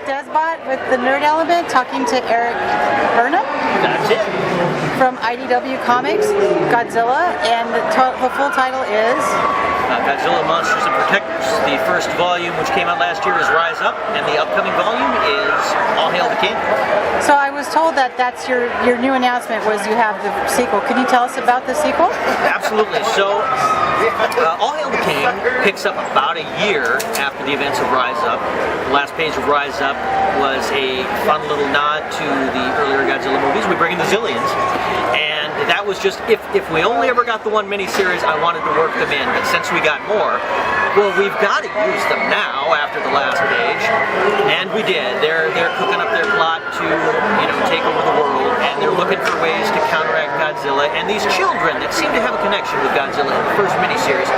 Desbot with the nerd element talking to Erik Burnham. That's it. From IDW Comics, Godzilla, and the full title is Godzilla, Monsters and Protectors. The first volume, which came out last year, is Rise Up, and the upcoming volume is All Hail the King. So I was told that that's your new announcement was you have the sequel. Can you tell us about the sequel? Absolutely. So, All Hail the King picks up about a year after the events of Rise Up. The last page of Rise Up was a fun little nod to the earlier Godzilla movies. We bring in the Zillions, and that was just, if we only ever got the one miniseries, I wanted to work them in, but since we got more, well, we've got to use them now after the last page, and we did. They're cooking up their plot to, take over the world, and they're looking for ways to counteract Godzilla, and these children that seem to have a connection with Godzilla in the first miniseries,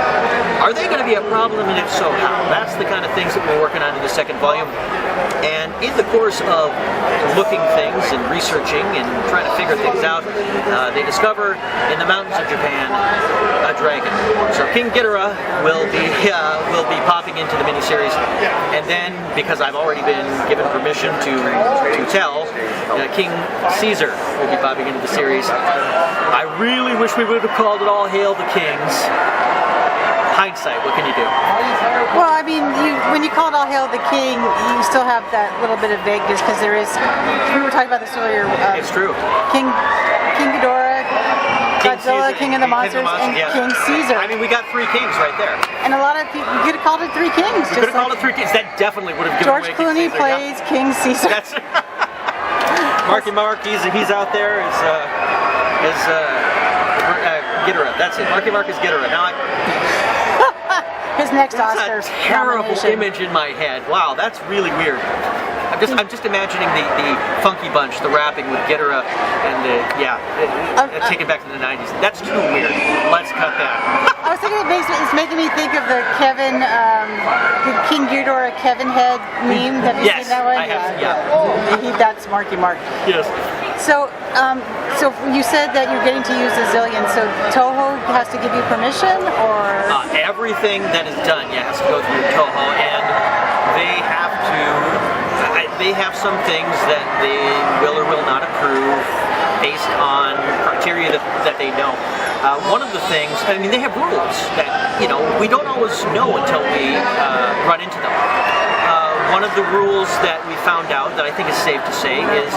are they going to be a problem, and if so, how? That's the kind of things that we're working on in the second volume, and in the course of looking things and researching and trying to figure things out, they discover in the mountains of Japan a dragon. So King Ghidorah will be popping into the miniseries, and then, because I've already been given permission to tell, King Caesar will be popping into the series. I really wish we would have called it All Hail the Kings. Hindsight, what can you do? Well, I mean, when you call it All Hail the King, you still have that little bit of vagueness because there is. We were talking about this earlier. It's true. King Ghidorah, Godzilla, King of the Monsters, and yeah. King Caesar. I mean, we got three kings right there. And a lot of people, you could have called it Three Kings. You could have called it Three Kings. That definitely would have given George away Clooney King Caesar, plays King Caesar. That's Marky he's out there as Ghidorah. That's it. Marky Mark is Ghidorah. Now his next Oscar That's a terrible image in my head. Wow, that's really weird. I'm just imagining the Funky Bunch, the rapping with Ghidorah, and take it back to the 90s. That's too weird. Let's cut that. I was thinking it's making me think of the Kevin, the King Ghidorah Kevin head meme. Have you seen that one? I have. Yeah. That's Marky Mark. Yes. So you said that you're getting to use the Zillion. So Toho has to give you permission, or everything that is done, has to go through Toho, and they have to. They have some things that they will or will not approve based on criteria that they know. One of the things, I mean, they have rules that we don't always know until we run into them. One of the rules that we found out that I think is safe to say is,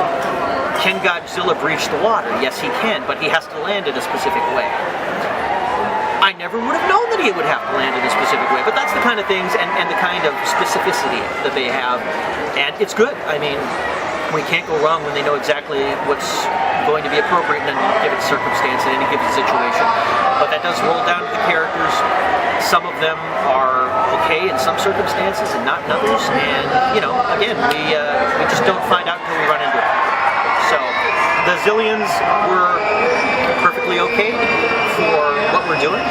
can Godzilla breach the water? Yes, he can, but he has to land in a specific way. I never would have known that he would have to land in a specific way, but that's the kind of things and the kind of specificity that they have, and it's good. I mean, we can't go wrong when they know exactly what's going to be appropriate in any given circumstance, in any given situation. But that does roll down to the characters. Some of them are okay in some circumstances and not in others, and again, we just don't find out until we run into it. So the Zillions were perfectly okay for what we're doing,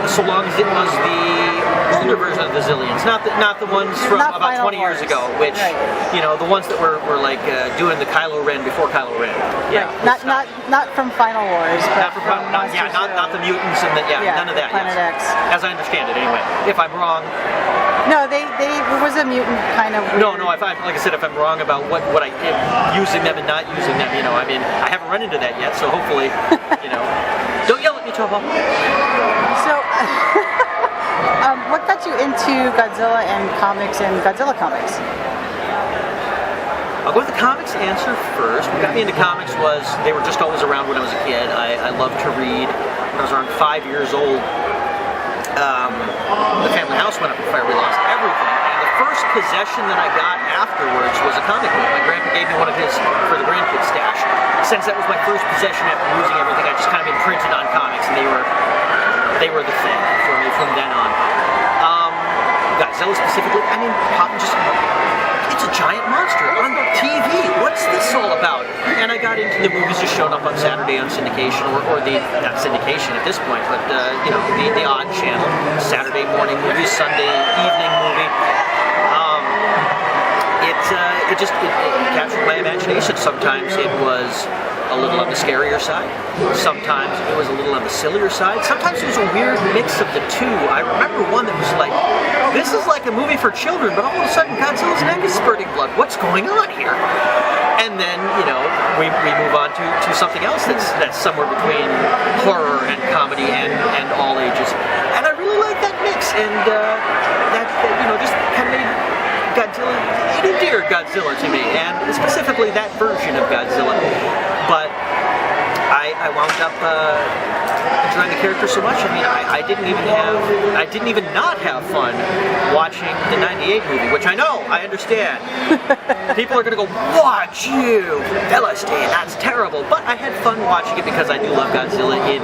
so long as it was the older version of the Zillions, not the ones from about 20 years ago, which the ones that were like doing the Kylo Ren before Kylo Ren. Yeah, not from Final Wars, but not the mutants and none of that. Planet X, as I understand it, anyway. If I'm wrong. No, it was a mutant kind of weird. No, like I said, if I'm wrong about what I using them and not using them, I mean, I haven't run into that yet, so hopefully, don't yell at me, Toho. So, what got you into Godzilla and comics and Godzilla comics? I'll go with the comics answer first. What got me into comics was they were just always around when I was a kid. I loved to read. When I was around 5 years old, the family house went up in fire. We lost everything. And the first possession that I got afterwards was a comic book. My grandpa gave me one of his for the grandkids stash. Since that was my first possession after losing everything, I just kind of imprinted on comics, and they were the thing for me from then on. Godzilla specifically, I mean, it's a giant monster on TV. What's this all about? And I got into the movies just showing up on Saturday on syndication, or not syndication at this point, but the odd channel, Saturday morning movie, Sunday evening movie. It captured my imagination. Sometimes it was a little on the scarier side. Sometimes it was a little on the sillier side. Sometimes it was a weird mix of the two. I remember one that was like this is like a movie for children, but all of a sudden Godzilla's neck is spurting blood. What's going on here? And then, we move on to something else that's somewhere between horror and comedy and all ages. And I really like that mix, and that just kind of made Godzilla, it endeared Godzilla to me, and specifically that version of Godzilla. But I wound up enjoying the character so much. I mean, I didn't even not have fun watching the '98 movie, which I understand. People are gonna go, "Watch you, Philistine, that's terrible." But I had fun watching it because I do love Godzilla in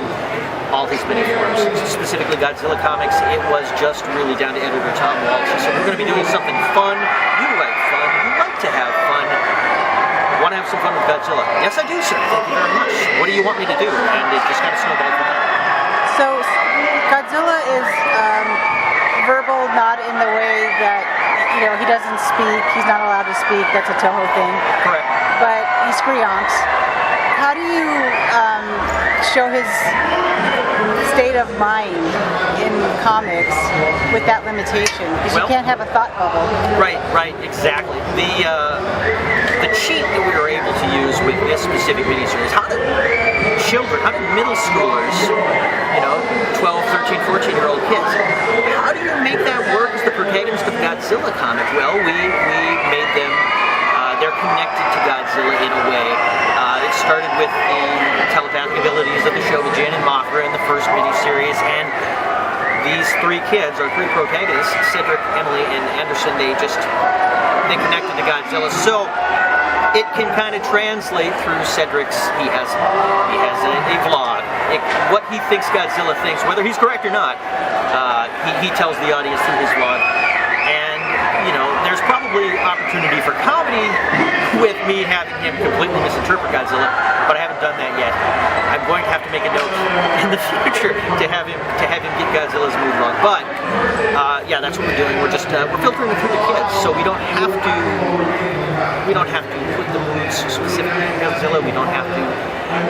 all his many forms. Specifically Godzilla Comics, it was just really down to editor Tom Walsh. So we're gonna be doing something fun. You like fun. You like to have fun. Want to have some fun with Godzilla? Yes, I do, sir. Thank you very much. What do you want me to do? And it just kind of snowballed from there. So Godzilla is verbal, not in the way that he doesn't speak. He's not allowed to speak. That's a Toho thing. Correct. But he squeonks. How do you show his state of mind in comics with that limitation? Because you can't have a thought bubble. Right, exactly. The cheat that we were able to use with this specific miniseries, how did middle schoolers, 12, 13, 14-year-old kids, how do you make that work as the protagonist of Godzilla comic? Well, we made them, they're connected to Godzilla in a way. It started with the telepathic abilities of the Shogun and Mothra in the first miniseries, and these three kids, our three protagonists, Cedric, Emily, and Anderson, they connected to Godzilla. So it can kind of translate through Cedric's. He has a vlog. What he thinks Godzilla thinks, whether he's correct or not, he tells the audience through his vlog. And there's probably opportunity for comedy with me having him completely misinterpret Godzilla, but I haven't done that yet. I'm going to have to make a note in the future to have him get Godzilla's mood wrong. But that's what we're doing. We're filtering it through the kids, so we don't have to put the moods specifically in Godzilla. We don't have to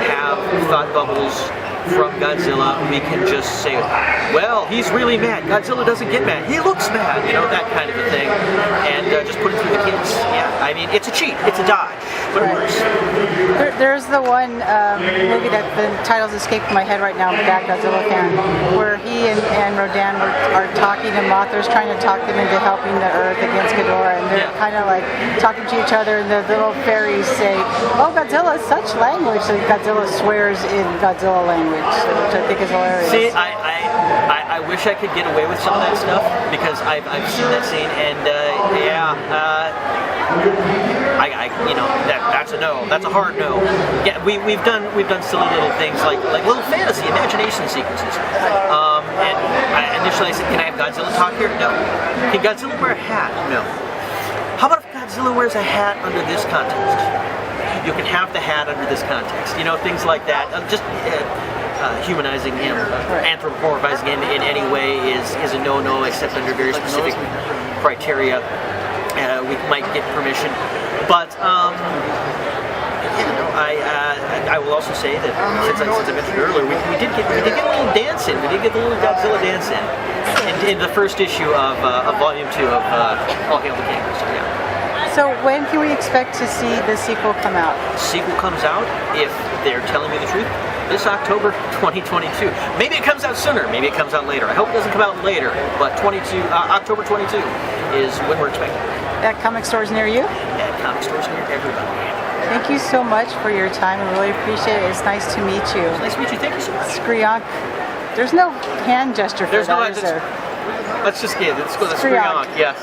have thought bubbles from Godzilla. We can just say, well, he's really mad. Godzilla doesn't get mad. He looks mad. That kind of a thing. And just put it through the kids. Yeah, I mean, it's a cheat. It's a dodge. But it works. There's the one movie that the title's escaped my head right now, Bad Godzilla fan, where he and Rodan are talking, and Mothra's trying to talk them into helping the Earth against Ghidorah, and they're kind of like talking to each other, and the little fairies say, "Oh, Godzilla, such language." So Godzilla swears in Godzilla language, which I think is hilarious. See, I wish I could get away with some of that stuff, because I've seen that scene, and that's a no. That's a hard no. Yeah, we've done silly little things like little fantasy imagination sequences. And initially I said, can I have Godzilla talk here? No. Can Godzilla wear a hat? No. How about if Godzilla wears a hat under this context? You can have the hat under this context. Things like that. Humanizing him, anthropomorphizing him in any way is a no-no, except under very specific criteria. We might get permission, but I will also say that since I mentioned earlier, we did get a little dance in. We did get the little Godzilla dance in the first issue of Volume 2 of All Hail the King. So yeah. So when can we expect to see the sequel come out? The sequel comes out, if they're telling me the truth, this October 2022. Maybe it comes out sooner, maybe it comes out later. I hope it doesn't come out later, but October 22 is when we're expecting it. At comic stores near you? At comic stores near everybody. Thank you so much for your time. I really appreciate it. It's nice to meet you. It's nice to meet you. Thank you so much. Skrionk. There's no hand gesture for that, is there? Let's just get it. Let's go to Skrionk. Yes.